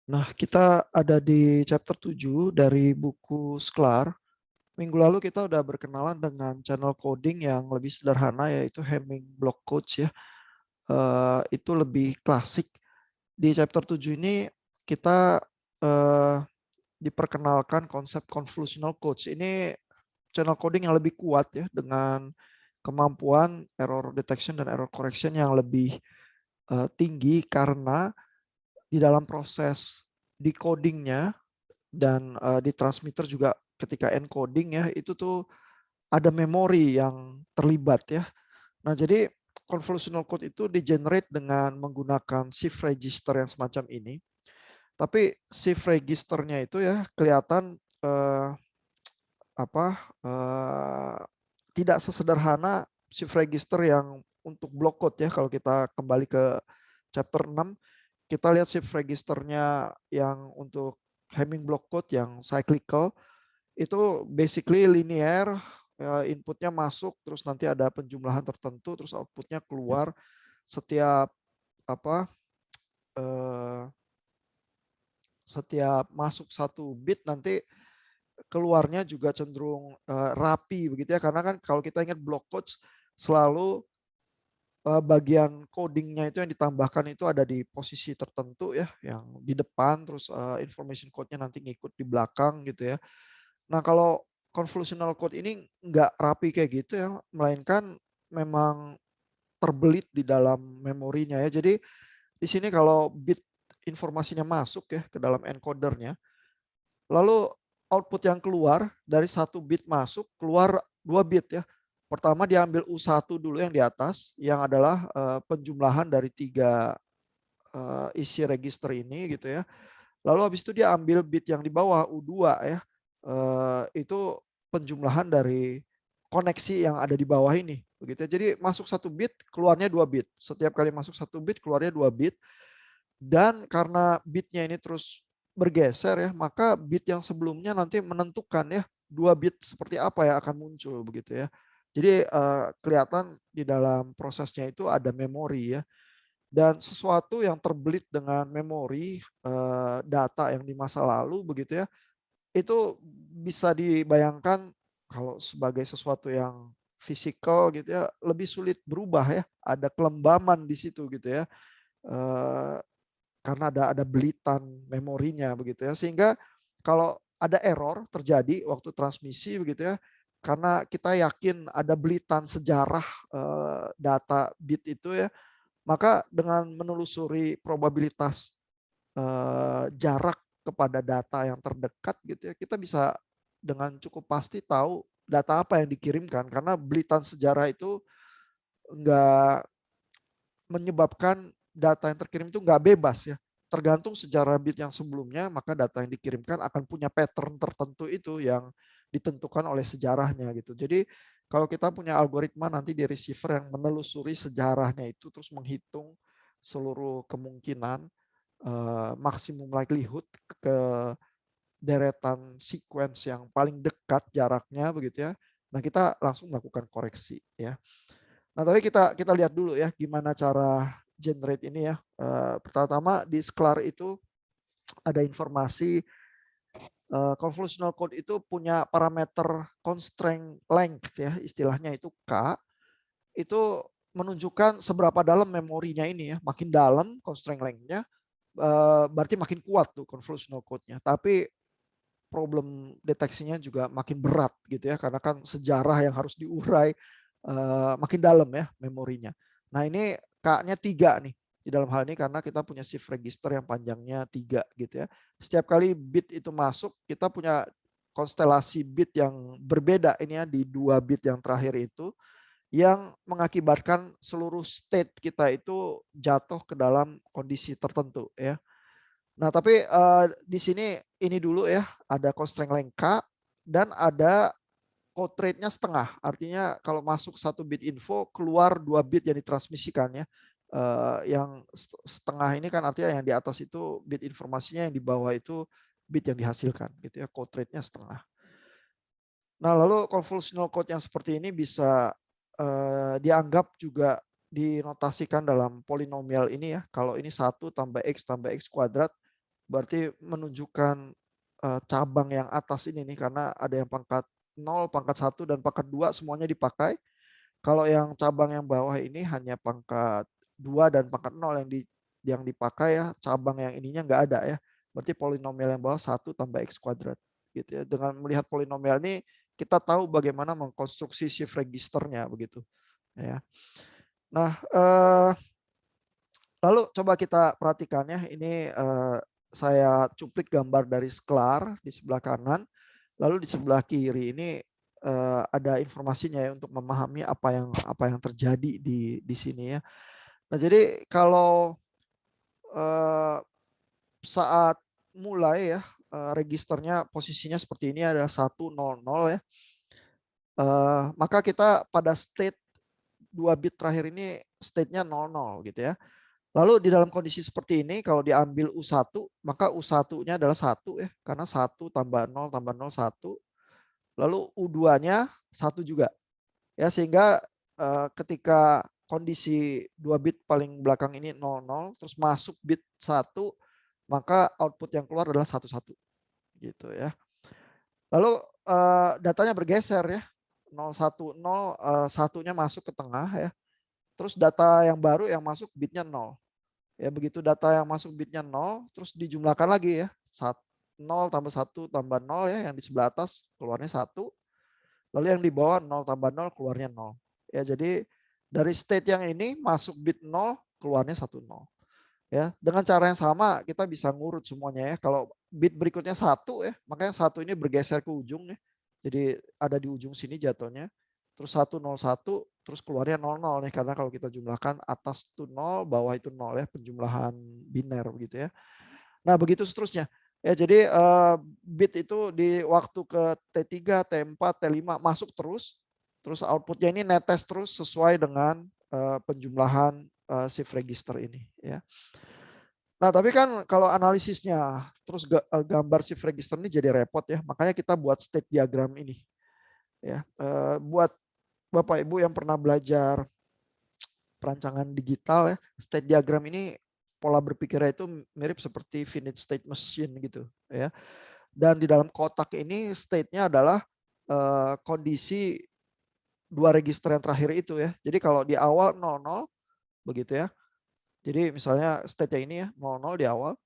Nah, kita ada di chapter 7 dari buku Sklar. Minggu lalu kita udah berkenalan dengan channel coding yang lebih sederhana yaitu Hamming Block Codes ya. Itu lebih klasik. Di chapter 7 ini kita eh, diperkenalkan konsep convolutional codes. Ini channel coding yang lebih kuat ya dengan kemampuan error detection dan error correction yang lebih tinggi karena di dalam proses decodingnya dan di transmitter juga ketika encoding ya itu tuh ada memori yang terlibat ya. Nah, jadi convolutional code itu di-generate dengan menggunakan shift register yang semacam ini. Tapi shift registernya itu ya kelihatan apa tidak sesederhana shift register yang untuk block code ya. Kalau kita kembali ke chapter 6, kita lihat shift registernya yang untuk Hamming block code yang cyclical itu basically linear, inputnya masuk terus nanti ada penjumlahan tertentu terus outputnya keluar setiap apa setiap masuk satu bit nanti keluarnya juga cenderung rapi begitu ya, karena kan kalau kita ingat block codes selalu bagian codingnya itu yang ditambahkan itu ada di posisi tertentu ya, yang di depan terus information code-nya nanti ngikut di belakang gitu ya. Nah, kalau convolutional code ini nggak rapi kayak gitu ya, melainkan memang terbelit di dalam memorinya ya. Jadi di sini kalau bit informasinya masuk ya ke dalam encodernya, lalu output yang keluar dari satu bit masuk keluar dua bit ya. Pertama diambil U1 dulu yang di atas, yang adalah penjumlahan dari tiga isi register ini gitu ya. Lalu habis itu dia ambil bit yang di bawah U2 ya. Itu penjumlahan dari koneksi yang ada di bawah ini begitu ya. Jadi masuk satu bit, keluarnya dua bit. Setiap kali masuk satu bit, keluarnya dua bit. Dan karena bitnya ini terus bergeser ya, maka bit yang sebelumnya nanti menentukan ya dua bit seperti apa yang akan muncul begitu ya. Jadi kelihatan di dalam prosesnya itu ada memori ya. Dan sesuatu yang terbelit dengan memori data yang di masa lalu begitu ya, itu bisa dibayangkan kalau sebagai sesuatu yang fisikal gitu ya, lebih sulit berubah ya. Ada kelembaman di situ gitu ya. Eh, karena ada belitan memorinya begitu ya. Sehingga kalau ada error terjadi waktu transmisi begitu ya, karena kita yakin ada belitan sejarah data bit itu ya, maka dengan menelusuri probabilitas jarak kepada data yang terdekat gitu ya, kita bisa dengan cukup pasti tahu data apa yang dikirimkan, karena belitan sejarah itu nggak menyebabkan data yang terkirim itu nggak bebas ya. Tergantung sejarah bit yang sebelumnya, maka data yang dikirimkan akan punya pattern tertentu itu yang ditentukan oleh sejarahnya gitu. Jadi kalau kita punya algoritma nanti di receiver yang menelusuri sejarahnya itu terus menghitung seluruh kemungkinan maksimum likelihood ke deretan sequence yang paling dekat jaraknya begitu ya. Nah, kita langsung melakukan koreksi ya. Nah, tapi kita kita lihat dulu ya gimana cara generate ini ya. Pertama di Sklar itu ada informasi convolutional code itu punya parameter constraint length ya, istilahnya itu K. Itu menunjukkan seberapa dalam memorinya ini ya. Makin dalam constraint length-nya berarti makin kuat tuh convolutional code-nya. Tapi problem deteksinya juga makin berat gitu ya, karena kan sejarah yang harus diurai makin dalam ya memorinya. Nah, ini K-nya 3 nih di dalam hal ini karena kita punya shift register yang panjangnya 3 gitu ya. Setiap kali bit itu masuk, kita punya konstelasi bit yang berbeda ini ya di 2 bit yang terakhir itu, yang mengakibatkan seluruh state kita itu jatuh ke dalam kondisi tertentu ya. Nah, tapi di sini ini dulu ya, ada constraint length K dan ada code rate-nya setengah. Artinya kalau masuk satu bit info, keluar 2 bit yang ditransmisikan ya. Yang setengah ini kan artinya yang di atas itu bit informasinya, yang di bawah itu bit yang dihasilkan gitu ya, code rate-nya setengah. Nah, lalu convolutional code yang seperti ini bisa dianggap juga dinotasikan dalam polinomial ini ya. Kalau ini 1 tambah X kuadrat, berarti menunjukkan cabang yang atas ini nih, karena ada yang pangkat 0, pangkat 1, dan pangkat 2 semuanya dipakai. Kalau yang cabang yang bawah ini hanya pangkat 2 dan pangkat 0 yang dipakai ya, cabang yang ininya nggak ada ya. Berarti polinomial yang bawah 1 tambah X kuadrat gitu ya. Dengan melihat polinomial ini kita tahu bagaimana mengkonstruksi shift registernya begitu ya. Nah, lalu coba kita perhatikan ya, ini saya cuplik gambar dari Sklar di sebelah kanan, lalu di sebelah kiri ini ada informasinya ya untuk memahami apa yang terjadi di sini ya. Nah, jadi kalau saat mulai ya, registernya posisinya seperti ini ada 100 ya. Maka kita pada state 2 bit terakhir ini state-nya 00 gitu ya. Lalu di dalam kondisi seperti ini kalau diambil U1, maka U1-nya adalah 1 ya, karena 1 tambah 0 tambah 0 1. Lalu U2-nya 1 juga. Ya, sehingga ketika kondisi 2 bit paling belakang ini 00 terus masuk bit 1, maka output yang keluar adalah 11 gitu ya. Lalu datanya bergeser ya. 010, 1-nya masuk ke tengah ya. Terus data yang baru yang masuk bitnya 0. Ya, begitu data yang masuk bitnya 0, terus dijumlahkan lagi ya. 0 tambah 1 tambah 0 ya, yang di sebelah atas keluarnya 1. Lalu yang di bawah 0 tambah 0 keluarnya 0. Ya, jadi dari state yang ini masuk bit 0, keluarnya 10. Ya, dengan cara yang sama kita bisa ngurut semuanya ya. Kalau bit berikutnya 1 ya, makanya 1 ini bergeser ke ujung ya. Jadi ada di ujung sini jatuhnya. Terus 101, terus keluarnya 00 nih, karena kalau kita jumlahkan atas itu 0, bawah itu 0 ya, penjumlahan biner begitu ya. Nah, begitu seterusnya. Ya, jadi bit itu di waktu ke T3, T4, T5 masuk terus outputnya ini netes terus sesuai dengan penjumlahan shift register ini ya. Nah, tapi kan kalau analisisnya terus gambar shift register ini jadi repot ya. Makanya kita buat state diagram ini. Ya, buat Bapak Ibu yang pernah belajar perancangan digital ya, state diagram ini pola berpikirnya itu mirip seperti finite state machine gitu ya. Dan di dalam kotak ini state-nya adalah kondisi 2 register yang terakhir itu ya. Jadi kalau di awal 00 begitu ya. Jadi misalnya state-nya ini ya 00 di awal.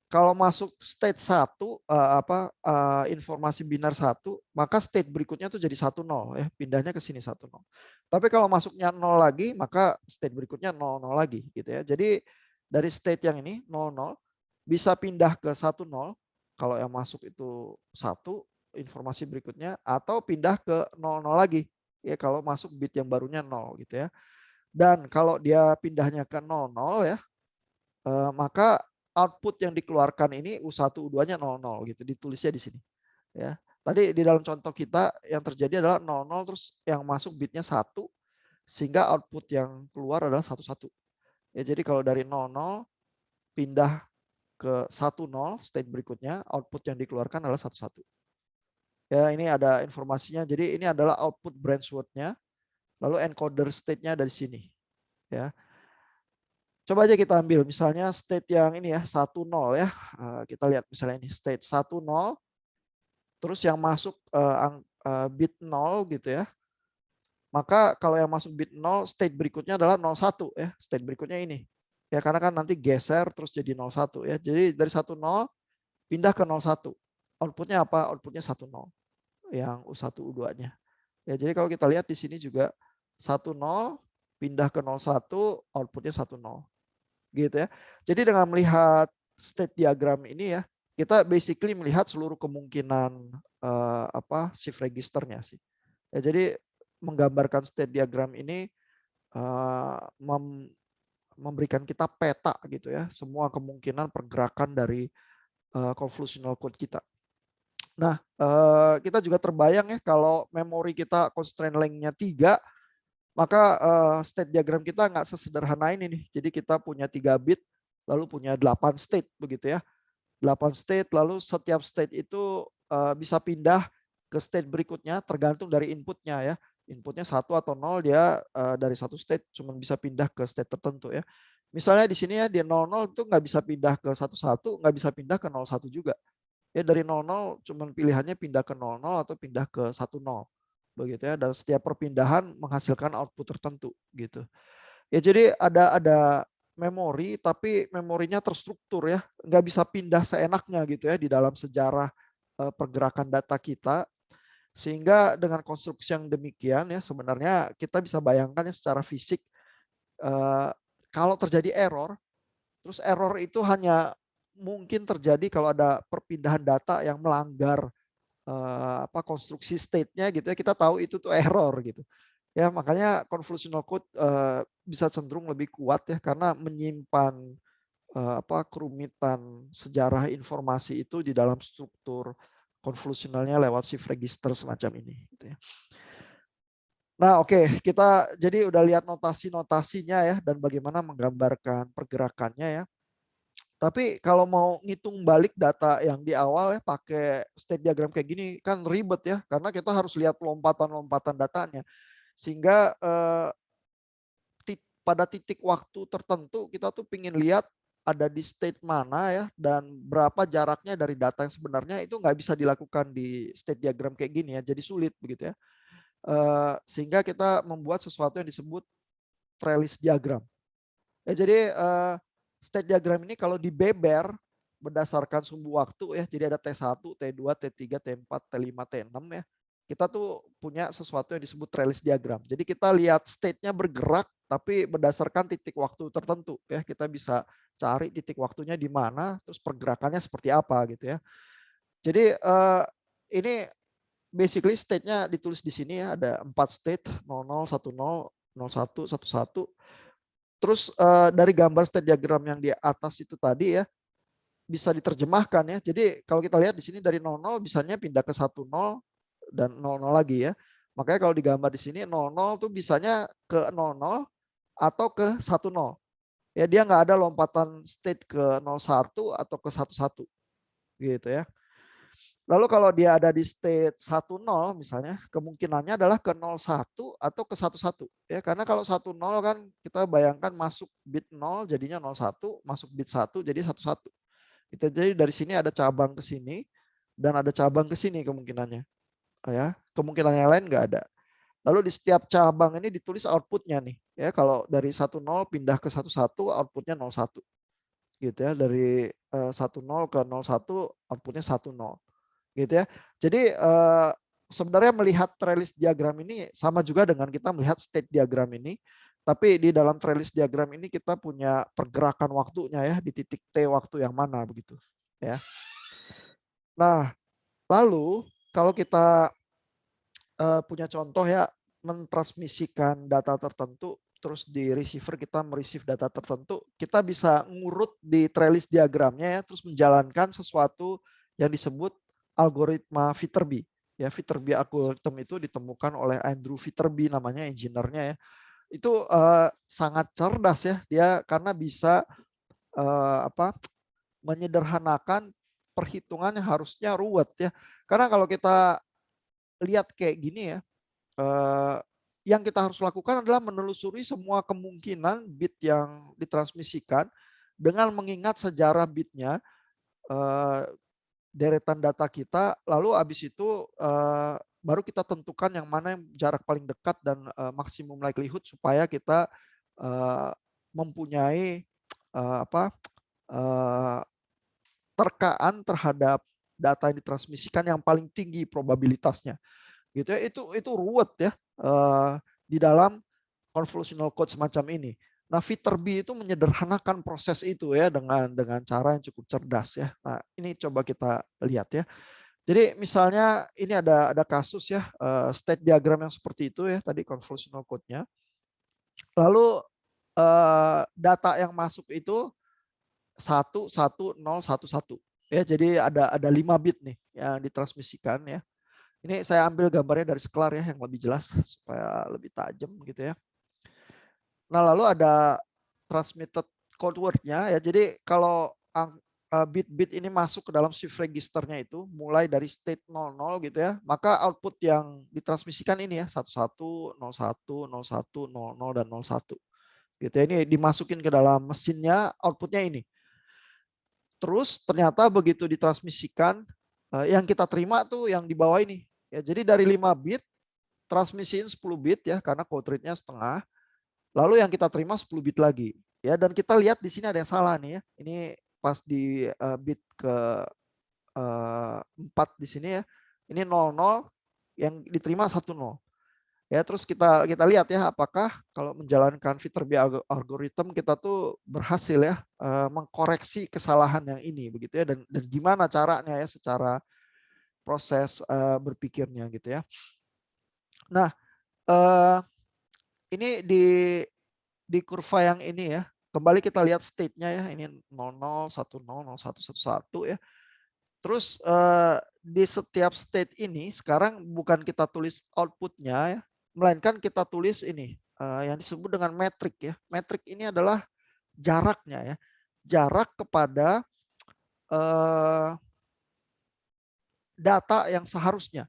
Kalau masuk state 1 informasi binar 1, maka state berikutnya tuh jadi 10 ya, pindahnya ke sini 10. Tapi kalau masuknya 0 lagi, maka state berikutnya 00 lagi gitu ya. Jadi dari state yang ini 00 bisa pindah ke 10 kalau yang masuk itu 1 informasi berikutnya, atau pindah ke 00 lagi ya kalau masuk bit yang barunya 0 gitu ya. Dan kalau dia pindahnya ke 00 ya, maka output yang dikeluarkan ini U1 U2-nya 00 gitu, ditulisnya di sini ya. Tadi di dalam contoh kita yang terjadi adalah 00 terus yang masuk bitnya 1 sehingga output yang keluar adalah 11. Ya, jadi kalau dari 00 pindah ke 10 state berikutnya, output yang dikeluarkan adalah 11. Ya, ini ada informasinya. Jadi ini adalah output branch word-nya, lalu encoder state-nya dari sini ya. Coba aja kita ambil misalnya state yang ini ya 10 ya. Kita lihat misalnya ini state 10, terus yang masuk bit 0 gitu ya. Maka kalau yang masuk bit 0, state berikutnya adalah 01 ya. State berikutnya ini. Ya, karena kan nanti geser terus jadi 01 ya. Jadi dari 10 pindah ke 01. Outputnya apa? Outputnya 10 yang U1 U2-nya. Ya, jadi kalau kita lihat di sini juga 10 pindah ke 01, outputnya 10. Gitu ya. Jadi dengan melihat state diagram ini ya, kita basically melihat seluruh kemungkinan shift registernya sih. Ya, jadi menggambarkan state diagram ini memberikan kita peta gitu ya, semua kemungkinan pergerakan dari convolutional code kita. Nah, kita juga terbayang ya kalau memori kita constraint length-nya 3, maka state diagram kita nggak sesederhana ini nih. Jadi kita punya 3 bit, lalu punya 8 state begitu ya. 8 state, lalu setiap state itu bisa pindah ke state berikutnya tergantung dari inputnya ya. Inputnya 1 atau 0, dia dari satu state cuma bisa pindah ke state tertentu ya. Misalnya di sini ya di 00 itu nggak bisa pindah ke 11, nggak bisa pindah ke 01 juga. Ya dari 00 cuman pilihannya pindah ke 00 atau pindah ke 10 begitu ya, dan setiap perpindahan menghasilkan output tertentu gitu. Ya jadi ada memori tapi memorinya terstruktur ya, nggak bisa pindah seenaknya gitu ya di dalam sejarah pergerakan data kita, sehingga dengan konstruksi yang demikian ya sebenarnya kita bisa bayangkan ya secara fisik, eh, kalau terjadi error, terus error itu hanya mungkin terjadi kalau ada perpindahan data yang melanggar konstruksi state-nya gitu ya, kita tahu itu tuh error gitu. Ya makanya convolutional code bisa cenderung lebih kuat ya karena menyimpan kerumitan sejarah informasi itu di dalam struktur konvolusionalnya lewat shift register semacam ini gitu ya. Nah, oke, kita jadi udah lihat notasi-notasinya ya dan bagaimana menggambarkan pergerakannya ya. Tapi kalau mau ngitung balik data yang di awal ya pakai state diagram kayak gini kan ribet ya karena kita harus lihat lompatan-lompatan datanya. Sehingga pada titik waktu tertentu kita tuh pingin lihat ada di state mana ya dan berapa jaraknya dari data yang sebenarnya, itu nggak bisa dilakukan di state diagram kayak gini ya, jadi sulit begitu ya. Sehingga kita membuat sesuatu yang disebut trellis diagram. Ya, jadi state diagram ini kalau dibeber berdasarkan sumbu waktu ya, jadi ada T1, T2, T3, T4, T5, T6 ya. Kita tuh punya sesuatu yang disebut trellis diagram. Jadi kita lihat state-nya bergerak tapi berdasarkan titik waktu tertentu ya. Kita bisa cari titik waktunya di mana, terus pergerakannya seperti apa gitu ya. Jadi ini basically state-nya ditulis di sini ya, ada 4 state, 00, 10, 01, 11. Terus dari gambar state diagram yang di atas itu tadi ya, bisa diterjemahkan ya. Jadi kalau kita lihat di sini dari 00 bisanya pindah ke 10 dan 00 lagi ya. Makanya kalau digambar di sini 00 tuh bisanya ke 00 atau ke 10. Ya dia nggak ada lompatan state ke 01 atau ke 11 gitu ya. Lalu kalau dia ada di state 10 misalnya, kemungkinannya adalah ke 01 atau ke 11 ya. Karena kalau 10 kan kita bayangkan masuk bit 0 jadinya 01, masuk bit 1 jadi 11. Itu jadi dari sini ada cabang ke sini dan ada cabang ke sini kemungkinannya. Ya, kemungkinan yang lain nggak ada. Lalu di setiap cabang ini ditulis outputnya nih. Ya, kalau dari 10 pindah ke 11 outputnya 01. Gitu ya, dari 10 ke 01 outputnya 10 gitu ya. Jadi sebenarnya melihat trellis diagram ini sama juga dengan kita melihat state diagram ini, tapi di dalam trellis diagram ini kita punya pergerakan waktunya ya di titik T waktu yang mana begitu ya. Nah, lalu kalau kita punya contoh ya mentransmisikan data tertentu terus di receiver kita mereceive data tertentu, kita bisa ngurut di trellis diagramnya ya, terus menjalankan sesuatu yang disebut algoritma Viterbi. Ya, Viterbi algorithm itu ditemukan oleh Andrew Viterbi namanya engineer-nya ya. Itu sangat cerdas ya dia karena bisa menyederhanakan perhitungan yang harusnya ruwet ya. Karena kalau kita lihat kayak gini ya, yang kita harus lakukan adalah menelusuri semua kemungkinan bit yang ditransmisikan dengan mengingat sejarah bitnya, deretan data kita, lalu habis itu baru kita tentukan yang mana yang jarak paling dekat dan maksimum likelihood supaya kita mempunyai terkaan terhadap data yang ditransmisikan yang paling tinggi probabilitasnya. Gitu ya, itu ruwet ya di dalam convolutional code semacam ini. Nah, Viterbi itu menyederhanakan proses itu ya dengan cara yang cukup cerdas ya. Nah, ini coba kita lihat ya. Jadi misalnya ini ada kasus ya state diagram yang seperti itu ya tadi convolutional code-nya. Lalu data yang masuk itu 11011 ya. Jadi ada 5 bit nih yang ditransmisikan ya. Ini saya ambil gambarnya dari Sklar ya yang lebih jelas supaya lebih tajam gitu ya. Nah, lalu ada transmitted code word-nya ya. Jadi kalau bit-bit ini masuk ke dalam shift registernya itu mulai dari state 00 gitu ya, maka output yang ditransmisikan ini ya 11, 01, 01, 00 dan 01. gitu ya. Ini dimasukin ke dalam mesinnya, outputnya ini. Terus ternyata begitu ditransmisikan, yang kita terima tuh yang di bawah ini. Ya, jadi dari 5 bit transmisiin 10 bit ya, karena code rate-nya setengah. Lalu yang kita terima 10 bit lagi. Ya, dan kita lihat di sini ada yang salah nih ya. Ini pas di bit ke 4 di sini ya. Ini 00, yang diterima 10. Ya, terus kita lihat ya apakah kalau menjalankan Viterbi algorithm kita tuh berhasil ya mengkoreksi kesalahan yang ini begitu ya, dan gimana caranya ya secara proses berpikirnya gitu ya. Nah, ini di kurva yang ini ya. Kembali kita lihat state-nya ya. Ini 00, 10, 01, 11 ya. Terus di setiap state ini sekarang bukan kita tulis outputnya ya, melainkan kita tulis ini yang disebut dengan metrik ya. Metrik ini adalah jaraknya ya, jarak kepada data yang seharusnya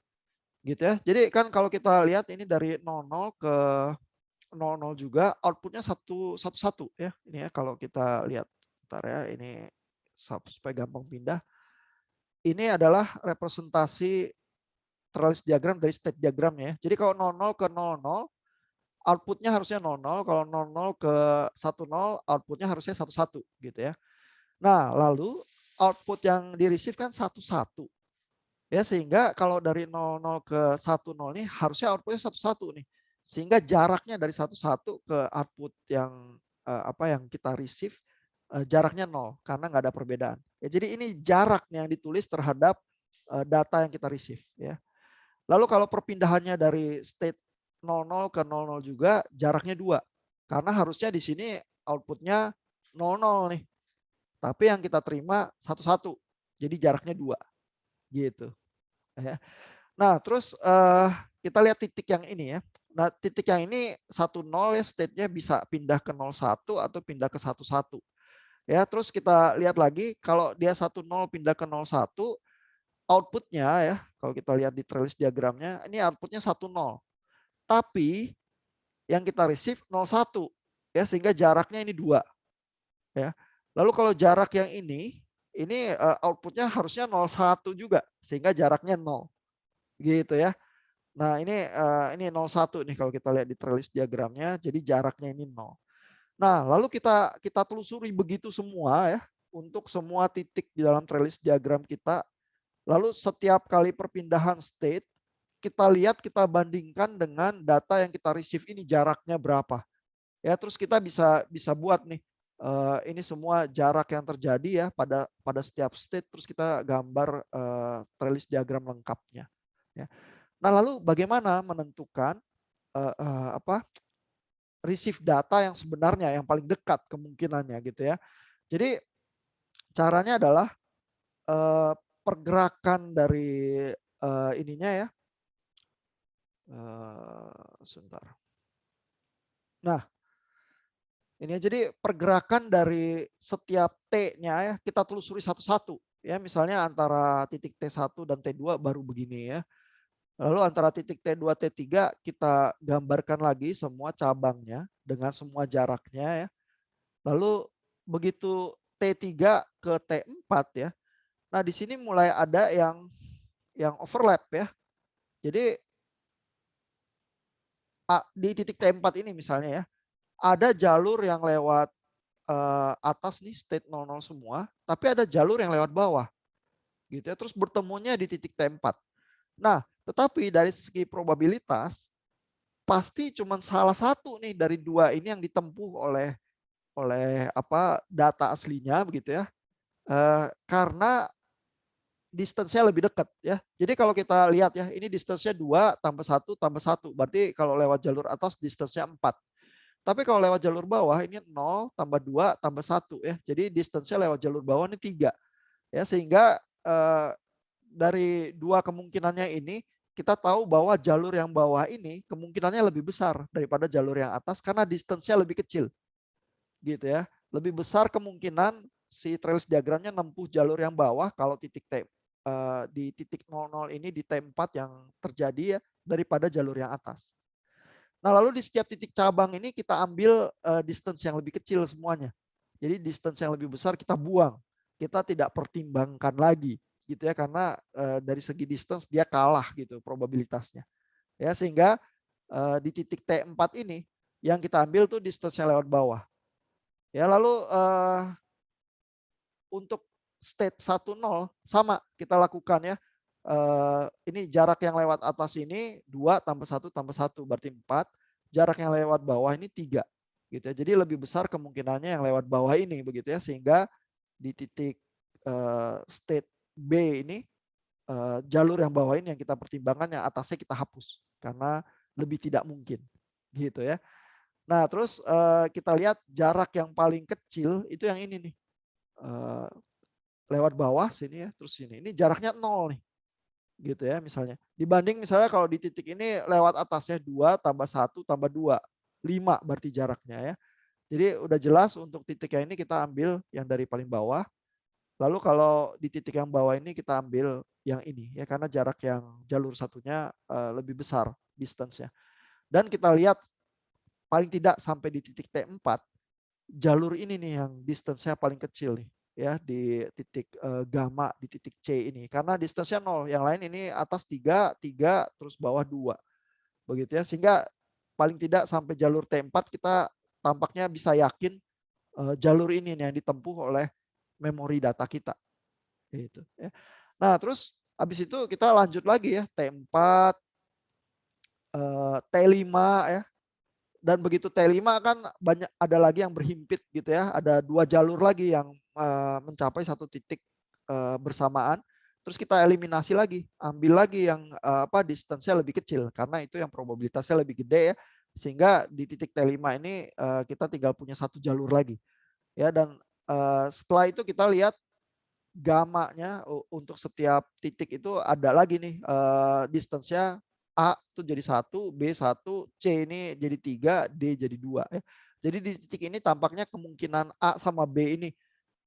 gitu ya. Jadi kan kalau kita lihat ini dari 00 ke 00 juga outputnya 111 ya. Ini ya kalau kita lihat, bentar ya, ini supaya gampang pindah. Ini adalah representasi trellis diagram dari state diagramnya ya. Jadi kalau 00 ke 00 outputnya harusnya 00, kalau 00 ke 10 outputnya harusnya 11 gitu ya. Nah, lalu output yang di receive kan 11. Ya, sehingga kalau dari 00 ke 10 nih harusnya outputnya 11 nih. Sehingga jaraknya dari 11 ke output yang apa yang kita receive jaraknya 0 karena nggak ada perbedaan. Ya, jadi ini jaraknya yang ditulis terhadap data yang kita receive ya. Lalu kalau perpindahannya dari state 00 ke 00 juga jaraknya 2. Karena harusnya di sini outputnya 00 nih. Tapi yang kita terima 11. Jadi jaraknya 2 gitu ya. Nah, terus kita lihat titik yang ini ya. Nah, titik yang ini 10 ya, state-nya bisa pindah ke 01 atau pindah ke 11. Ya, terus kita lihat lagi kalau dia 10 pindah ke 01, outputnya ya, kalau kita lihat di trellis diagramnya, ini outputnya 10. Tapi yang kita receive 01 ya, sehingga jaraknya ini 2 ya. Lalu kalau jarak yang ini outputnya harusnya 01 juga sehingga jaraknya 0 gitu ya. Nah, ini 01 nih kalau kita lihat di trellis diagramnya, jadi jaraknya ini 0. Nah, lalu kita telusuri begitu semua ya untuk semua titik di dalam trellis diagram kita. Lalu setiap kali perpindahan state kita lihat, kita bandingkan dengan data yang kita receive ini jaraknya berapa. Ya, terus kita bisa buat nih ini semua jarak yang terjadi ya pada setiap state, terus kita gambar trellis diagram lengkapnya ya. Nah, lalu bagaimana menentukan apa receive data yang sebenarnya yang paling dekat kemungkinannya gitu ya. Jadi caranya adalah pergerakan dari ininya ya. Sebentar. Nah, ini jadi pergerakan dari setiap T-nya ya kita telusuri satu-satu ya, misalnya antara titik T1 dan T2 baru begini ya. Lalu antara titik T2 T3 kita gambarkan lagi semua cabangnya dengan semua jaraknya ya. Lalu begitu T3 ke T4 ya. Nah, di sini mulai ada yang overlap ya. Jadi di titik T4 ini misalnya ya, ada jalur yang lewat atas nih state 00 semua, tapi ada jalur yang lewat bawah. Gitu ya, terus bertemunya di titik T4. Nah, tetapi dari segi probabilitas pasti cuma salah satu nih dari dua ini yang ditempuh oleh apa data aslinya begitu ya. Karena distance-nya lebih dekat ya. Jadi kalau kita lihat ya, ini distance-nya 2 tambah 1 tambah 1. Berarti kalau lewat jalur atas distance-nya 4. Tapi kalau lewat jalur bawah ini 0 tambah 2 tambah 1 ya. Jadi distance-nya lewat jalur bawah ini 3. Ya, sehingga dari dua kemungkinannya ini kita tahu bahwa jalur yang bawah ini kemungkinannya lebih besar daripada jalur yang atas karena distance-nya lebih kecil. Gitu ya. Lebih besar kemungkinan si trellis diagramnya nempuh jalur yang bawah kalau titik T di titik 00 ini di T4 yang terjadi ya daripada jalur yang atas. Nah, lalu di setiap titik cabang ini kita ambil distance yang lebih kecil semuanya. Jadi distance yang lebih besar kita buang. Kita tidak pertimbangkan lagi gitu ya, karena dari segi distance dia kalah gitu probabilitasnya. Ya, sehingga di titik T4 ini yang kita ambil tuh distance-nya lewat bawah. Ya, lalu untuk state 10 sama kita lakukan ya. Ini jarak yang lewat atas ini 2 tambah 1 tambah 1 berarti 4. Jarak yang lewat bawah ini 3 gitu ya. Jadi lebih besar kemungkinannya yang lewat bawah ini begitu ya, sehingga di titik state B ini jalur yang bawah ini yang kita pertimbangkan, yang atasnya kita hapus karena lebih tidak mungkin gitu ya. Nah, terus kita lihat jarak yang paling kecil itu yang ini nih. Lewat bawah sini ya, terus sini. Ini jaraknya 0 nih. Gitu ya misalnya. Dibanding misalnya kalau di titik ini lewat atasnya 2 tambah 1 tambah 2. 5 berarti jaraknya ya. Jadi udah jelas untuk titik yang ini kita ambil yang dari paling bawah. Lalu kalau di titik yang bawah ini kita ambil yang ini ya, karena jarak yang jalur satunya lebih besar distance-nya. Dan kita lihat paling tidak sampai di titik T4 jalur ini nih yang distance-nya paling kecil nih ya, di titik gamma di titik C ini, karena distance-nya 0, yang lain ini atas 3 terus bawah 2 begitu ya, sehingga paling tidak sampai jalur T4 kita tampaknya bisa yakin jalur ini nih yang ditempuh oleh memori data kita gitu ya. Nah, terus habis itu kita lanjut lagi ya, T4 T5 ya. Dan begitu T5 kan banyak, ada lagi yang berhimpit gitu ya. Ada 2 jalur lagi yang mencapai satu titik bersamaan. Terus kita eliminasi lagi, ambil lagi yang distance-nya lebih kecil karena itu yang probabilitasnya lebih gede ya. Sehingga di titik T5 ini kita tinggal punya satu jalur lagi. Ya, dan setelah itu kita lihat gamanya untuk setiap titik itu ada lagi nih distance-nya. A itu jadi 1, B 1, C ini jadi 3, D jadi 2 ya. Jadi di titik ini tampaknya kemungkinan A sama B ini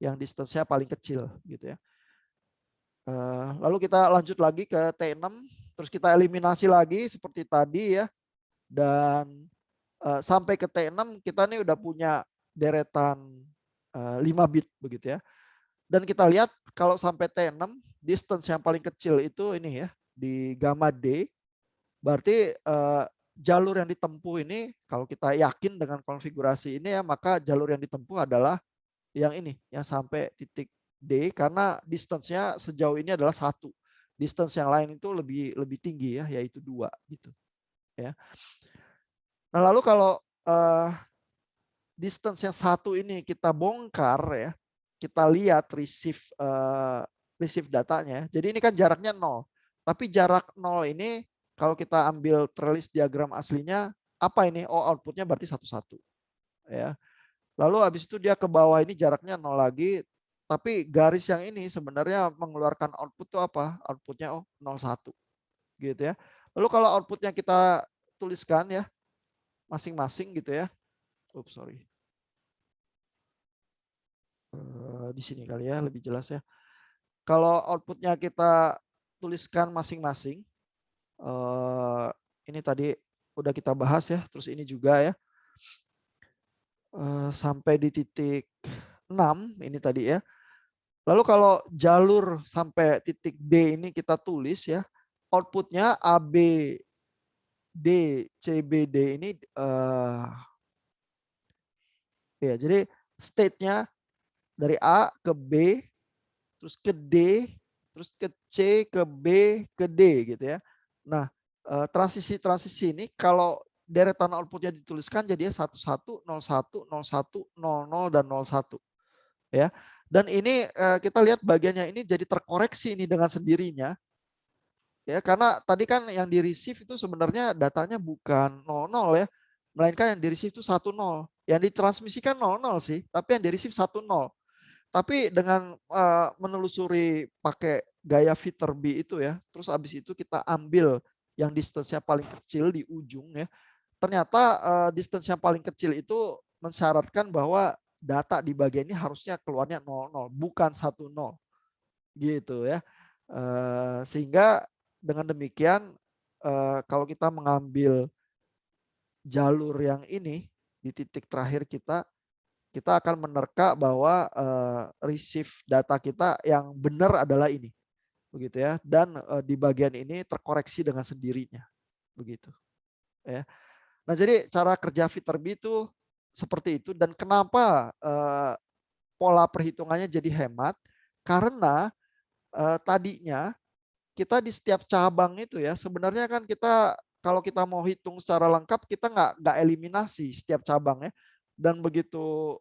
yang distance-nya paling kecil gitu ya. Lalu kita lanjut lagi ke T6, terus kita eliminasi lagi seperti tadi ya. Dan sampai ke T6 kita nih udah punya deretan 5 bit begitu ya. Dan kita lihat kalau sampai T6 distance yang paling kecil itu ini ya, di gamma D. Berarti jalur yang ditempuh ini kalau kita yakin dengan konfigurasi ini ya, maka jalur yang ditempuh adalah yang ini, yang sampai titik D, karena distance-nya sejauh ini adalah 1. Distance yang lain itu lebih tinggi ya, yaitu 2 gitu ya. Nah, lalu kalau distance yang 1 ini kita bongkar ya, kita lihat receive datanya. Jadi ini kan jaraknya 0. Tapi jarak 0 ini kalau kita ambil trellis diagram aslinya, apa ini? Oh, outputnya berarti 1,1 ya. Lalu habis itu dia ke bawah ini jaraknya 0 lagi, tapi garis yang ini sebenarnya mengeluarkan output itu apa? Outputnya 0,1 gitu ya. Lalu kalau outputnya kita tuliskan ya masing-masing gitu ya. Oops, sorry. Di sini kali ya lebih jelas ya. Kalau outputnya kita tuliskan masing-masing, ini tadi udah kita bahas ya, terus ini juga ya, sampai di titik 6 ini tadi ya. Lalu kalau jalur sampai titik D ini kita tulis ya, outputnya A, B, D, C, B, D ini ya, jadi state-nya dari A ke B, terus ke D, terus ke C, ke B, ke D gitu ya. Nah, transisi-transisi ini kalau deretan outputnya dituliskan jadinya 11, 01, 01, 00, dan 01 ya. Dan ini kita lihat bagiannya ini jadi terkoreksi ini dengan sendirinya ya, karena tadi kan yang di receive itu sebenarnya datanya bukan 00 ya, melainkan yang di receive itu 10. Yang ditransmisikan 00 sih, tapi yang di receive 10. Tapi dengan menelusuri pakai gaya Viterbi itu ya, terus habis itu kita ambil yang distance-nya paling kecil di ujung ya. Ternyata distance yang paling kecil itu mensyaratkan bahwa data di bagian ini harusnya keluarnya 00, bukan 10 gitu ya. Sehingga dengan demikian kalau kita mengambil jalur yang ini di titik terakhir kita akan menerka bahwa receive data kita yang benar adalah ini, begitu ya. Dan di bagian ini terkoreksi dengan sendirinya, begitu. Ya. Nah, jadi cara kerja Viterbi itu seperti itu. Dan kenapa pola perhitungannya jadi hemat? Karena tadinya kita di setiap cabang itu ya sebenarnya kan kita kalau kita mau hitung secara lengkap kita nggak eliminasi setiap cabang ya. Dan begitu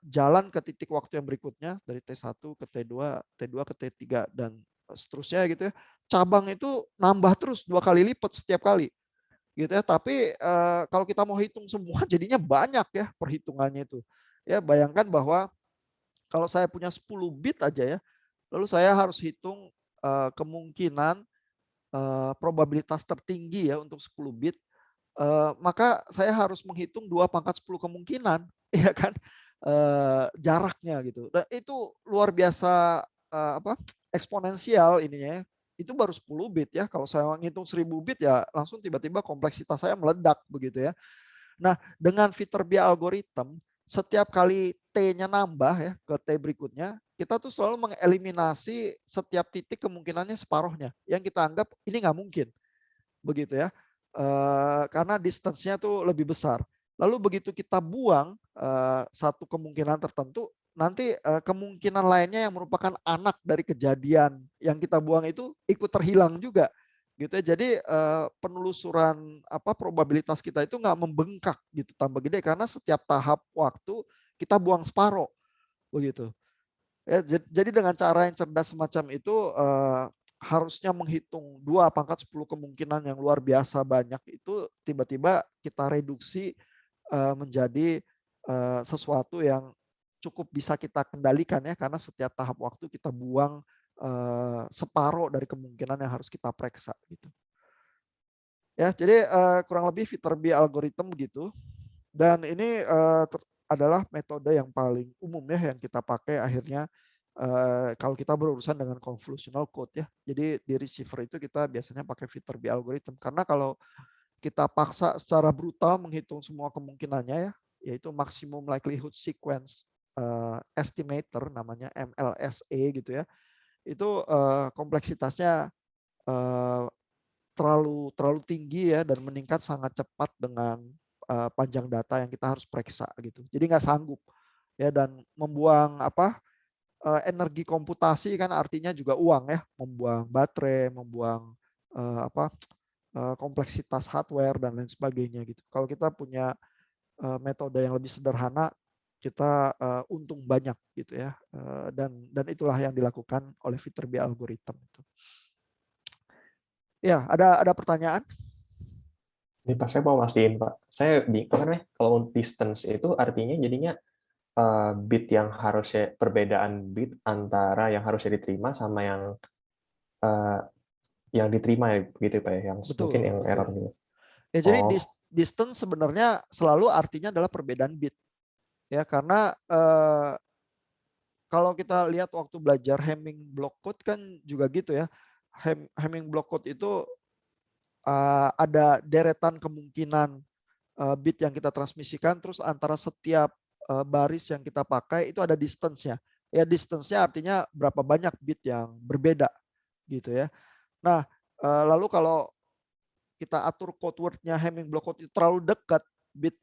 jalan ke titik waktu yang berikutnya dari T1 ke T2, T2 ke T3 dan seterusnya gitu ya. Cabang itu nambah terus 2 kali lipat setiap kali gitu ya. Tapi kalau kita mau hitung semua jadinya banyak ya perhitungannya itu. Ya bayangkan bahwa kalau saya punya 10 bit aja ya, lalu saya harus hitung kemungkinan probabilitas tertinggi ya untuk 10 bit, maka saya harus menghitung 2 pangkat 10 kemungkinan, ya kan, jaraknya gitu. Dan itu luar biasa eksponensial ininya ya. Itu baru 10 bit ya. Kalau saya ngitung 1000 bit ya langsung tiba-tiba kompleksitas saya meledak begitu ya. Nah, dengan Viterbi algorithm, setiap kali T-nya nambah ya ke T berikutnya, kita tuh selalu mengeliminasi setiap titik kemungkinannya separuhnya. Yang kita anggap ini nggak mungkin, begitu ya. Karena distance-nya tuh lebih besar. Lalu begitu kita buang satu kemungkinan tertentu, nanti kemungkinan lainnya yang merupakan anak dari kejadian yang kita buang itu ikut terhilang juga gitu ya. Jadi penelusuran probabilitas kita itu nggak membengkak gitu tambah gede karena setiap tahap waktu kita buang separoh begitu ya. Jadi dengan cara yang cerdas semacam itu harusnya menghitung 2 pangkat 10 kemungkinan yang luar biasa banyak itu tiba-tiba kita reduksi menjadi sesuatu yang cukup bisa kita kendalikan ya karena setiap tahap waktu kita buang separoh dari kemungkinan yang harus kita periksa gitu. Ya, jadi kurang lebih Viterbi algorithm begitu. Dan ini adalah metode yang paling umum ya yang kita pakai akhirnya kalau kita berurusan dengan convolutional code ya. Jadi di receiver itu kita biasanya pakai Viterbi algorithm karena kalau kita paksa secara brutal menghitung semua kemungkinannya ya, yaitu maximum likelihood sequence estimator namanya MLSE gitu ya. Itu kompleksitasnya eh, terlalu tinggi ya dan meningkat sangat cepat dengan panjang data yang kita harus periksa gitu. Jadi nggak sanggup ya dan membuang energi komputasi kan artinya juga uang ya, membuang baterai, membuang kompleksitas hardware dan lain sebagainya gitu. Kalau kita punya metode yang lebih sederhana, kita untung banyak gitu ya. Dan itulah yang dilakukan oleh Viterbi algorithm itu. Ya, ada pertanyaan? Ini Pak, saya mau mastiin Pak. Saya bingung kan kalau distance itu artinya jadinya bit yang harusnya perbedaan bit antara yang harusnya diterima sama uh, yang diterima ya begitu Pak ya, yang mungkin Betul, yang betul. error gitu. Ya, jadi Oh, distance sebenarnya selalu artinya adalah perbedaan bit. Ya, karena kalau kita lihat waktu belajar Hamming block code kan juga gitu ya. Hamming block code itu ada deretan kemungkinan bit yang kita transmisikan, terus antara setiap baris yang kita pakai itu ada distance-nya. Ya, distance-nya artinya berapa banyak bit yang berbeda gitu ya. Nah, lalu kalau kita atur code word-nya Hamming block code itu terlalu dekat, bit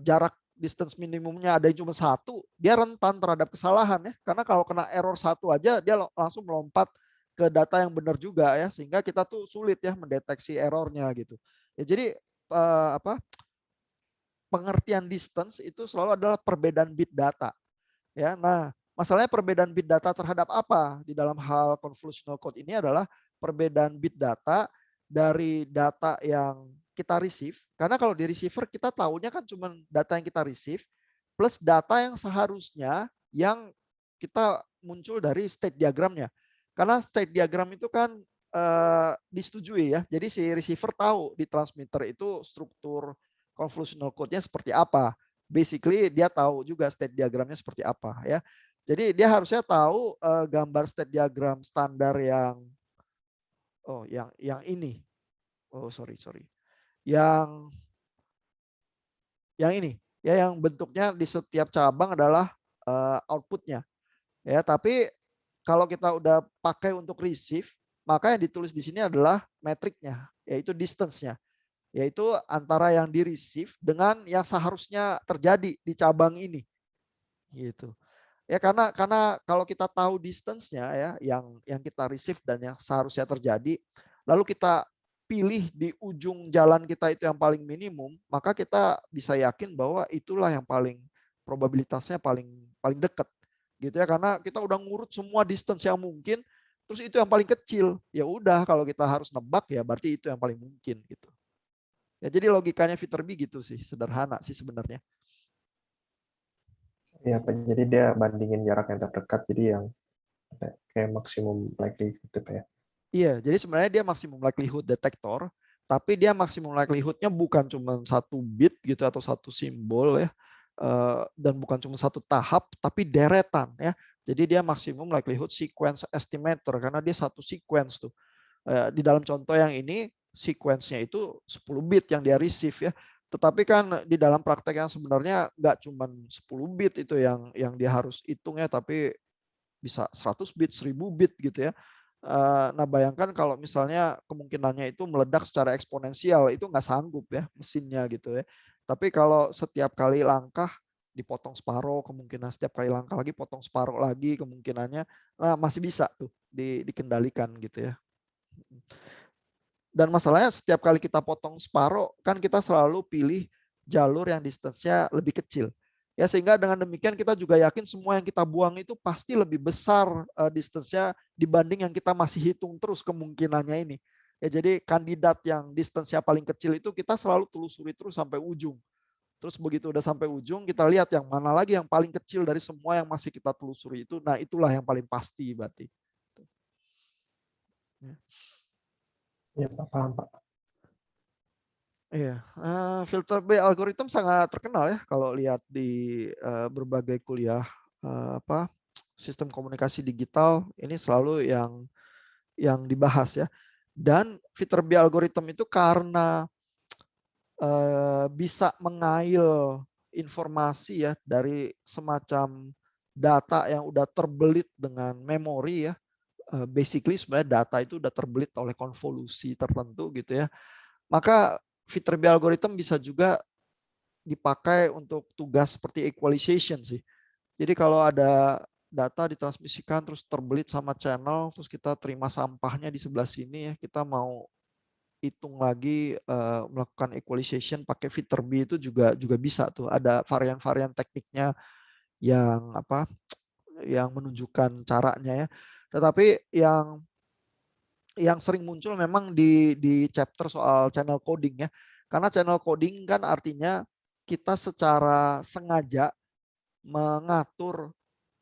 jarak distance minimumnya ada yang cuma 1, dia rentan terhadap kesalahan ya. Karena kalau kena error 1 aja dia langsung melompat ke data yang benar juga ya, sehingga kita tuh sulit ya mendeteksi errornya gitu. Ya, jadi pengertian distance itu selalu adalah perbedaan bit data. Ya, nah masalahnya perbedaan bit data terhadap apa di dalam hal convolutional code ini adalah perbedaan bit data dari data yang kita receive. Karena kalau di receiver kita tahunya kan cuma data yang kita receive plus data yang seharusnya yang kita muncul dari state diagramnya. Karena state diagram itu kan disetujui ya. Jadi si receiver tahu di transmitter itu struktur convolutional code-nya seperti apa. Basically dia tahu juga state diagramnya seperti apa ya. Jadi dia harusnya tahu gambar state diagram standar yang ini. Oh sorry. Yang yang ini ya, yang bentuknya di setiap cabang adalah outputnya ya. Tapi kalau kita udah pakai untuk receive, maka yang ditulis di sini adalah metriknya, yaitu distance-nya, yaitu antara yang di receive dengan yang seharusnya terjadi di cabang ini gitu ya. Karena kalau kita tahu distance-nya ya, yang kita receive dan yang seharusnya terjadi, lalu kita pilih di ujung jalan kita itu yang paling minimum, maka kita bisa yakin bahwa itulah yang paling probabilitasnya paling paling dekat gitu ya. Karena kita udah ngurut semua distance yang mungkin, terus itu yang paling kecil, ya udah kalau kita harus nebak ya berarti itu yang paling mungkin gitu ya. Jadi logikanya Viterbi gitu sih, sederhana sih sebenarnya. Ya, Pak. Jadi dia bandingin jarak yang terdekat, jadi yang kayak maksimum likelihood gitu ya. Iya, jadi sebenarnya dia maksimum likelihood detektor, tapi dia maksimum likelihoodnya bukan cuma satu bit gitu atau satu simbol ya, dan bukan cuma satu tahap, tapi deretan ya. Jadi dia maksimum likelihood sequence estimator karena dia satu sequence tuh. Di dalam contoh yang ini sequence-nya itu 10 bit yang dia receive ya. Tetapi kan di dalam praktek yang sebenarnya nggak cuma 10 bit itu yang dia harus hitung ya, tapi bisa 100 bit, 1000 bit gitu ya. Nah bayangkan kalau misalnya kemungkinannya itu meledak secara eksponensial, itu nggak sanggup ya mesinnya gitu ya. Tapi kalau setiap kali langkah dipotong separuh, kemungkinan setiap kali langkah lagi potong separuh lagi kemungkinannya, nah masih bisa tuh dikendalikan gitu ya. Dan masalahnya setiap kali kita potong separuh, kan kita selalu pilih jalur yang distance-nya lebih kecil. Ya, sehingga dengan demikian kita juga yakin semua yang kita buang itu pasti lebih besar distance-nya dibanding yang kita masih hitung terus kemungkinannya ini. Ya, jadi kandidat yang distance-nya paling kecil itu kita selalu telusuri terus sampai ujung. Terus begitu udah sampai ujung, kita lihat yang mana lagi yang paling kecil dari semua yang masih kita telusuri itu. Nah, itulah yang paling pasti berarti. Ya. Ya, Pak, paham, Pak. Iya, filter B algorithm sangat terkenal ya kalau lihat di berbagai kuliah apa sistem komunikasi digital ini selalu yang dibahas ya. Dan filter B algorithm itu karena bisa mengail informasi ya dari semacam data yang udah terbelit dengan memori ya. Basically sebenarnya data itu udah terbelit oleh konvolusi tertentu gitu ya. Maka Viterbi algorithm bisa juga dipakai untuk tugas seperti equalization sih. Jadi kalau ada data ditransmisikan terus terbelit sama channel, terus kita terima sampahnya di sebelah sini ya, kita mau hitung lagi melakukan equalization pakai Viterbi itu juga bisa tuh. Ada varian-varian tekniknya yang apa? Yang menunjukkan caranya ya. Tetapi yang sering muncul memang di chapter soal channel coding ya. Karena channel coding kan artinya kita secara sengaja mengatur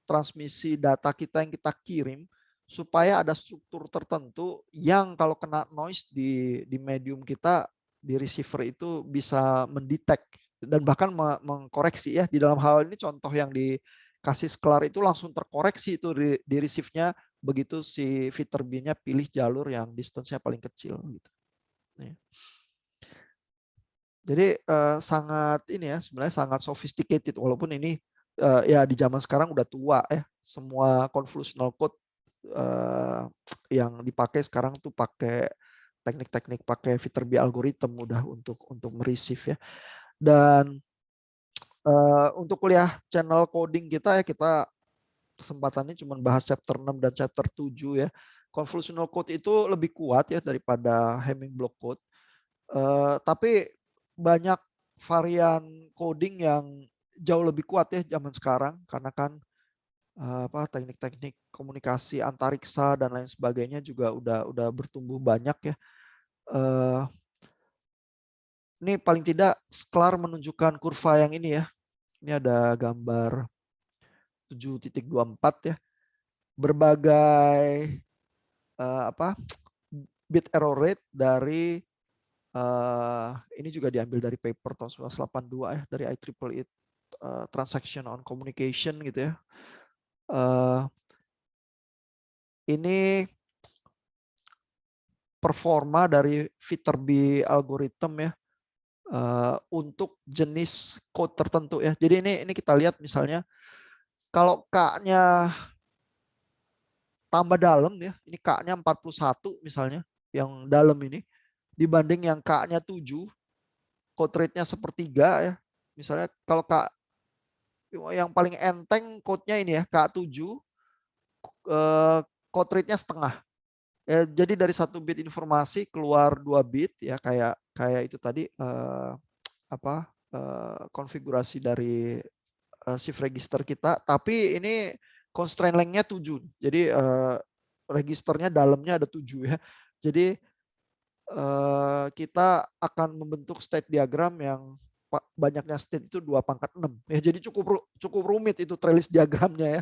transmisi data kita yang kita kirim supaya ada struktur tertentu yang kalau kena noise di medium kita di receiver itu bisa mendetek dan bahkan mengkoreksi ya. Di dalam hal ini contoh yang dikasih Sklar itu langsung terkoreksi itu di receive-nya begitu si Viterbi-nya pilih jalur yang distance-nya paling kecil gitu. Jadi sangat ini ya sebenarnya sangat sophisticated walaupun ini ya di zaman sekarang udah tua ya. Semua convolutional code yang dipakai sekarang tuh pakai teknik-teknik pakai Viterbi algorithm udah untuk mereceive ya. Dan untuk kuliah channel coding kita ya kita kesempatannya cuma bahas chapter 6 dan chapter 7 ya. Convolutional code itu lebih kuat ya daripada Hamming block code. Tapi banyak varian coding yang jauh lebih kuat ya zaman sekarang karena kan apa teknik-teknik komunikasi antariksa dan lain sebagainya juga udah bertumbuh banyak ya. Ini paling tidak Sklar menunjukkan kurva yang ini ya. Ini ada gambar 7.24 ya. Berbagai apa bit error rate dari ini juga diambil dari paper tahun 1982 ya dari IEEE Transaction on Communication gitu ya. Ini performa dari Viterbi algorithm ya untuk jenis code tertentu ya. Jadi ini kita lihat misalnya kalau K-nya tambah dalam ya, ini K-nya 41 misalnya, yang dalam ini, dibanding yang K-nya 7, code rate-nya sepertiga ya. Misalnya kalau K yang paling enteng code-nya ini ya, K7, code rate-nya setengah. Ya, jadi dari 1 bit informasi keluar 2 bit ya, kayak itu tadi konfigurasi dari shift register kita, tapi ini constraint length-nya 7. Jadi registernya dalamnya ada 7 ya. Jadi kita akan membentuk state diagram yang banyaknya state itu 2⁻6 ya. Jadi cukup rumit itu trellis diagramnya ya.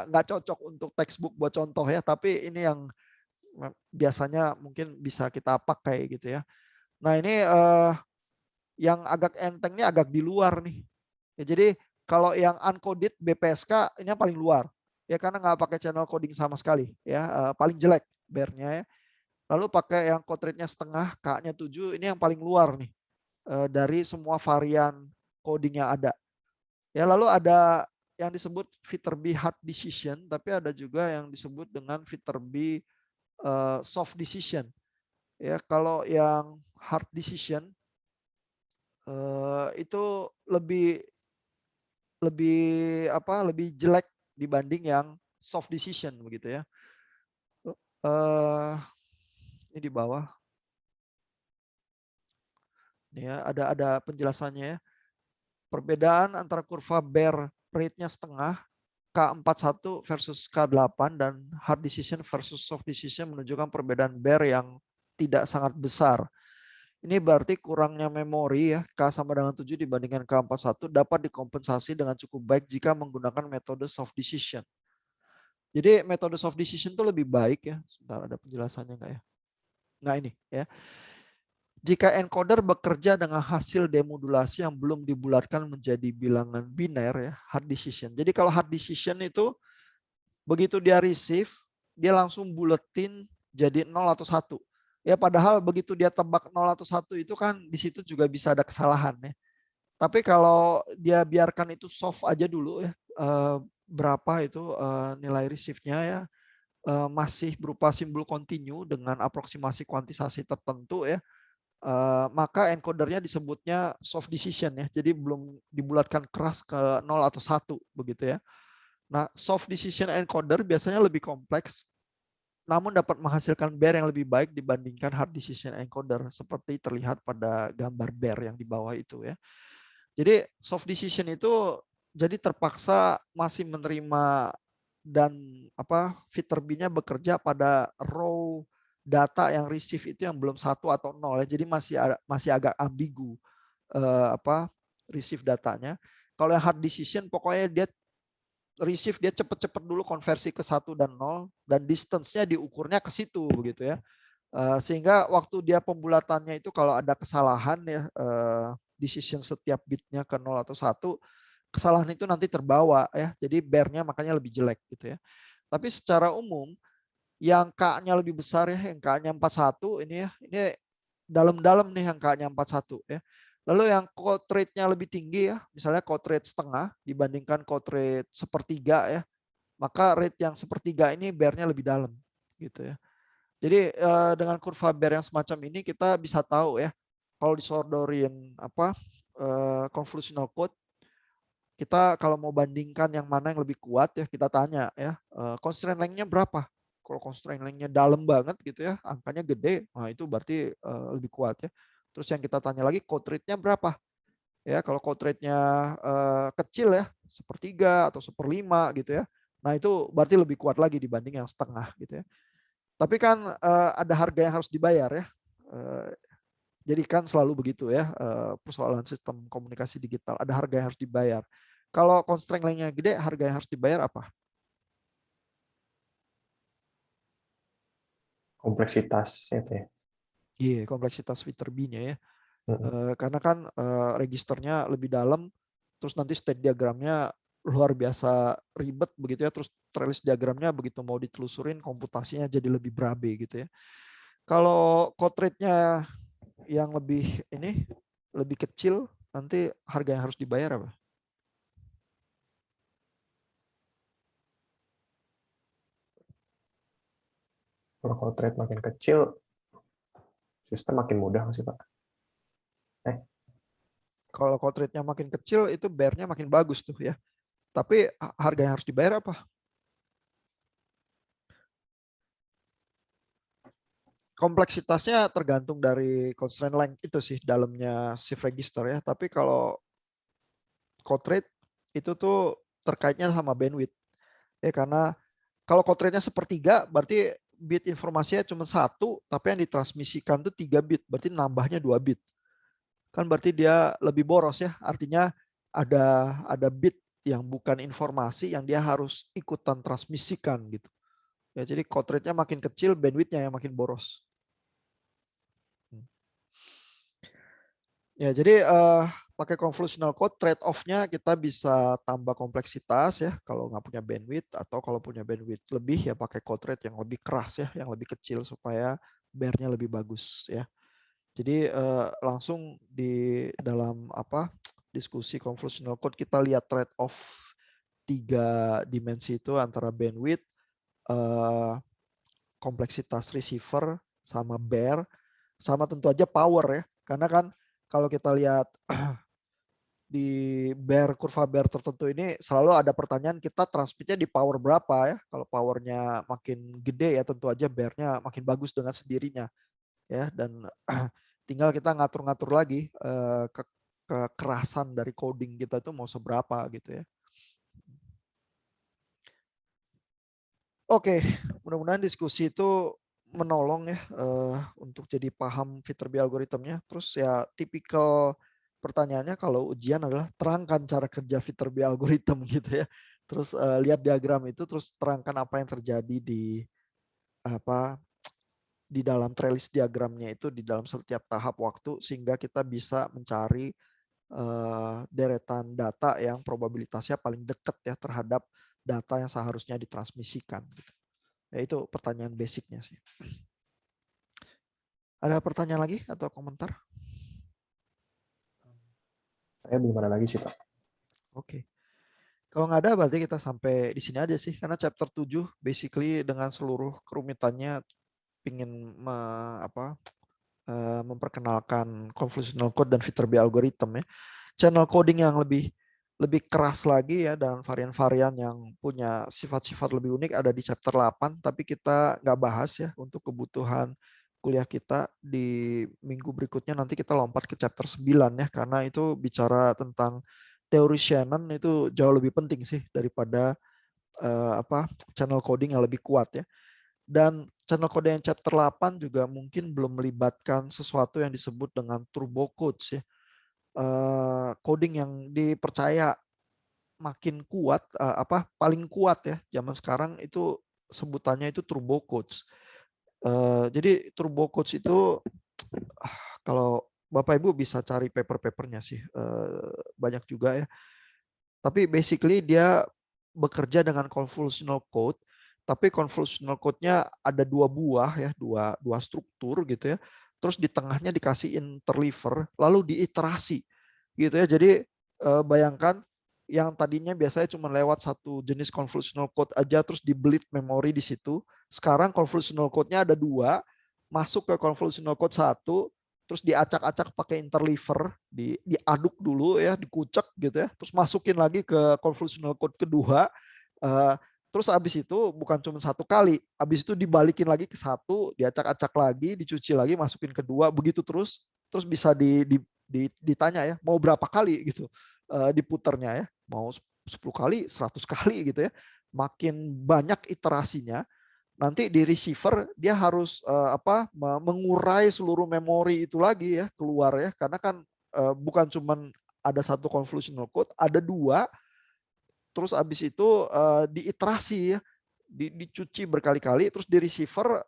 Nggak cocok untuk textbook buat contoh ya, tapi ini yang biasanya mungkin bisa kita pakai gitu ya. Nah ini yang agak entengnya agak di luar nih. Ya, jadi kalau yang uncoded BPSK ini yang paling luar ya, karena nggak pakai channel coding sama sekali ya, paling jelek bearnya ya. Lalu pakai yang code rate-nya setengah, K-nya 7, ini yang paling luar nih dari semua varian coding yang ada. Ya, lalu ada yang disebut Viterbi hard decision, tapi ada juga yang disebut dengan Viterbi soft decision. Ya, kalau yang hard decision itu lebih lebih jelek dibanding yang soft decision begitu ya. Ini di bawah. Ini ya, ada penjelasannya ya. Perbedaan antara kurva bear rate-nya setengah, K41 versus K8, dan hard decision versus soft decision menunjukkan perbedaan bear yang tidak sangat besar. Ini berarti kurangnya memori ya, K sama dengan 7 dibandingkan K41 dapat dikompensasi dengan cukup baik jika menggunakan metode soft decision. Jadi metode soft decision itu lebih baik ya. Sebentar, ada penjelasannya nggak ya? Nah ini ya. Jika encoder bekerja dengan hasil demodulasi yang belum dibulatkan menjadi bilangan biner ya, hard decision. Jadi kalau hard decision itu begitu dia receive, dia langsung buletin jadi 0 atau 1. Ya padahal begitu dia tebak 0 atau 1 itu kan di situ juga bisa ada kesalahan ya. Tapi kalau dia biarkan itu soft aja dulu ya, berapa itu nilai receive-nya ya, masih berupa simbol continue dengan aproksimasi kuantisasi tertentu ya, maka encodernya disebutnya soft decision ya. Jadi belum dibulatkan keras ke 0 atau 1 begitu ya. Nah, soft decision encoder biasanya lebih kompleks namun dapat menghasilkan bear yang lebih baik dibandingkan hard decision encoder seperti terlihat pada gambar bear yang di bawah itu ya. Jadi soft decision itu jadi terpaksa masih menerima dan Viterbi-nya bekerja pada raw data yang receive itu yang belum 1 atau 0 ya. Jadi masih agak ambigu receive datanya. Kalau yang hard decision pokoknya dia receive, dia cepet-cepet dulu konversi ke 1 dan 0 dan distance-nya diukurnya ke situ begitu ya. Sehingga waktu dia pembulatannya itu kalau ada kesalahan ya, decision setiap bitnya ke 0 atau 1, kesalahan itu nanti terbawa ya. Jadi bear-nya makanya lebih jelek gitu ya. Tapi secara umum yang K-nya lebih besar ya, yang K-nya 41 ini ya, ini dalam-dalam nih yang K-nya 41 ya. Lalu yang code rate-nya lebih tinggi ya, misalnya code rate setengah dibandingkan code rate sepertiga ya, maka rate yang sepertiga ini bear-nya lebih dalam gitu ya. Jadi dengan kurva bear yang semacam ini kita bisa tahu ya, kalau disodorin convolutional code, kita kalau mau bandingkan yang mana yang lebih kuat ya, kita tanya ya, constraint length-nya berapa? Kalau constraint length-nya dalam banget gitu ya, angkanya gede, nah itu berarti lebih kuat ya. Terus yang kita tanya lagi code rate-nya berapa? Ya, kalau code rate-nya kecil ya, sepertiga atau seperlima gitu ya. Nah, itu berarti lebih kuat lagi dibanding yang setengah gitu ya. Tapi kan ada harga yang harus dibayar ya. Jadi kan selalu begitu ya, persoalan sistem komunikasi digital, ada harga yang harus dibayar. Kalau constraint length-nya gede, harga yang harus dibayar apa? Kompleksitas itu ya. Iya, kompleksitas Viterbi-nya ya. Karena kan registernya lebih dalam, terus nanti state diagramnya luar biasa ribet begitu ya, terus trellis diagramnya begitu mau ditelusurin komputasinya jadi lebih berabe gitu ya. Kalau code rate-nya yang lebih ini lebih kecil, nanti harga yang harus dibayar apa? Kalau code rate makin kecil, sistem makin mudah nggak sih, Pak? Kalau code rate-nya makin kecil, itu bear-nya makin bagus tuh ya. Tapi harga yang harus dibayar apa? Kompleksitasnya tergantung dari constraint length itu sih dalamnya shift register ya. Tapi kalau code rate itu tuh terkaitnya sama bandwidth. Ya karena kalau code rate-nya sepertiga, berarti bit informasinya cuma satu, tapi yang ditransmisikan tuh 3 bit, berarti nambahnya 2 bit. Kan berarti dia lebih boros ya. Artinya ada bit yang bukan informasi yang dia harus ikutan transmisikan gitu. Ya, jadi code rate-nya makin kecil, bandwidth-nya yang makin boros. Ya, jadi pakai convolutional code trade off-nya kita bisa tambah kompleksitas ya kalau nggak punya bandwidth, atau kalau punya bandwidth lebih ya pakai code rate yang lebih keras ya, yang lebih kecil supaya bear-nya lebih bagus ya. Jadi langsung di dalam diskusi convolutional code kita lihat trade off 3 dimensi itu antara bandwidth, eh, kompleksitas receiver sama bear, sama tentu aja power ya. Karena kan kalau kita lihat di kurva bear tertentu ini selalu ada pertanyaan, kita transmitnya di power berapa ya. Kalau powernya makin gede ya tentu aja bear-nya makin bagus dengan sendirinya ya. Dan tinggal kita ngatur-ngatur lagi kekerasan dari coding kita itu mau seberapa gitu ya. Oke, mudah-mudahan diskusi itu menolong ya untuk jadi paham Viterbi algoritmnya. Terus ya tipikal pertanyaannya kalau ujian adalah terangkan cara kerja Viterbi algoritm gitu ya. Terus lihat diagram itu, terus terangkan apa yang terjadi di apa di dalam trellis diagramnya itu di dalam setiap tahap waktu, sehingga kita bisa mencari deretan data yang probabilitasnya paling dekat ya terhadap data yang seharusnya ditransmisikan. Gitu. Ya, itu pertanyaan basicnya sih. Ada pertanyaan lagi atau komentar? Saya belum ada lagi sih, Pak. Oke. Kalau nggak ada berarti kita sampai di sini aja sih. Karena chapter 7 basically dengan seluruh kerumitannya ingin memperkenalkan convolutional code dan Viterbi algorithm ya. Channel coding yang lebih keras lagi ya, dan varian-varian yang punya sifat-sifat lebih unik ada di chapter 8, tapi kita nggak bahas ya untuk kebutuhan kuliah kita. Di minggu berikutnya nanti kita lompat ke chapter 9 ya, karena itu bicara tentang teori Shannon, itu jauh lebih penting sih daripada channel coding yang lebih kuat ya. Dan channel coding yang chapter 8 juga mungkin belum melibatkan sesuatu yang disebut dengan turbo codes ya. Coding yang dipercaya makin kuat, paling kuat ya zaman sekarang itu sebutannya itu turbo codes. Jadi turbo codes itu kalau Bapak Ibu bisa cari paper-papernya sih, banyak juga ya. Tapi basically dia bekerja dengan convolutional code, tapi convolutional code-nya ada 2 buah ya, dua struktur gitu ya. Terus di tengahnya dikasih interleaver, lalu diiterasi gitu ya. Jadi bayangkan yang tadinya biasanya cuma lewat satu jenis convolutional code aja, terus di bleed memori di situ. Sekarang convolutional code-nya ada 2, masuk ke convolutional code 1, terus diacak-acak pakai interleaver, diaduk dulu ya, dikucek gitu ya, terus masukin lagi ke convolutional code kedua. Terus abis itu bukan cuma satu kali, abis itu dibalikin lagi ke satu, diacak-acak lagi, dicuci lagi, masukin kedua, begitu terus bisa ditanya ya mau berapa kali gitu diputernya ya, mau 10 kali, 100 kali gitu ya. Makin banyak iterasinya, nanti di receiver dia harus mengurai seluruh memori itu lagi ya keluar ya, karena kan bukan cuman ada satu convolutional code, ada 2, terus abis itu diiterasi ya, dicuci berkali-kali, terus di receiver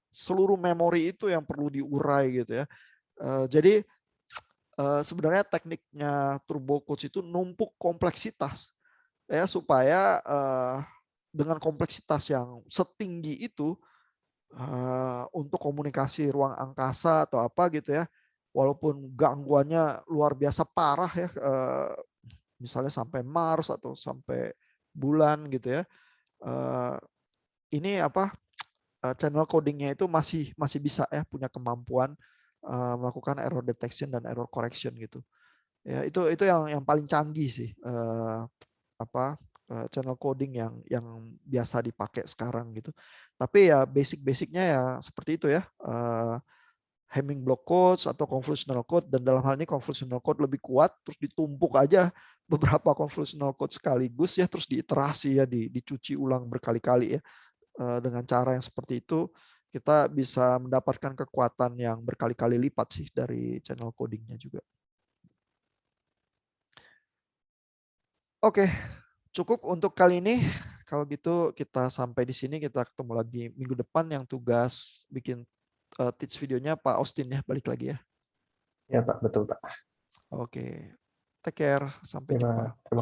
seluruh memori itu yang perlu diurai gitu ya. Jadi sebenarnya tekniknya turbo codes itu numpuk kompleksitas ya, supaya dengan kompleksitas yang setinggi itu untuk komunikasi ruang angkasa atau apa gitu ya, walaupun gangguannya luar biasa parah ya, misalnya sampai Mars atau sampai bulan gitu ya, ini channel codingnya itu masih bisa ya, punya kemampuan melakukan error detection dan error correction gitu. Ya, itu yang paling canggih sih, channel coding yang biasa dipakai sekarang gitu. Tapi ya basic-basicnya ya seperti itu ya. Hamming block codes atau convolutional code, dan dalam hal ini convolutional code lebih kuat, terus ditumpuk aja beberapa convolutional code sekaligus ya, terus diiterasi ya, dicuci ulang berkali-kali ya. Dengan cara yang seperti itu kita bisa mendapatkan kekuatan yang berkali-kali lipat sih dari channel codingnya juga. Oke, cukup untuk kali ini. Kalau gitu kita sampai di sini, kita ketemu lagi minggu depan. Yang tugas bikin teach videonya Pak Austin ya, balik lagi ya. Ya Pak, betul Pak. Oke, take care, sampai Ya, jumpa. Pak. Terima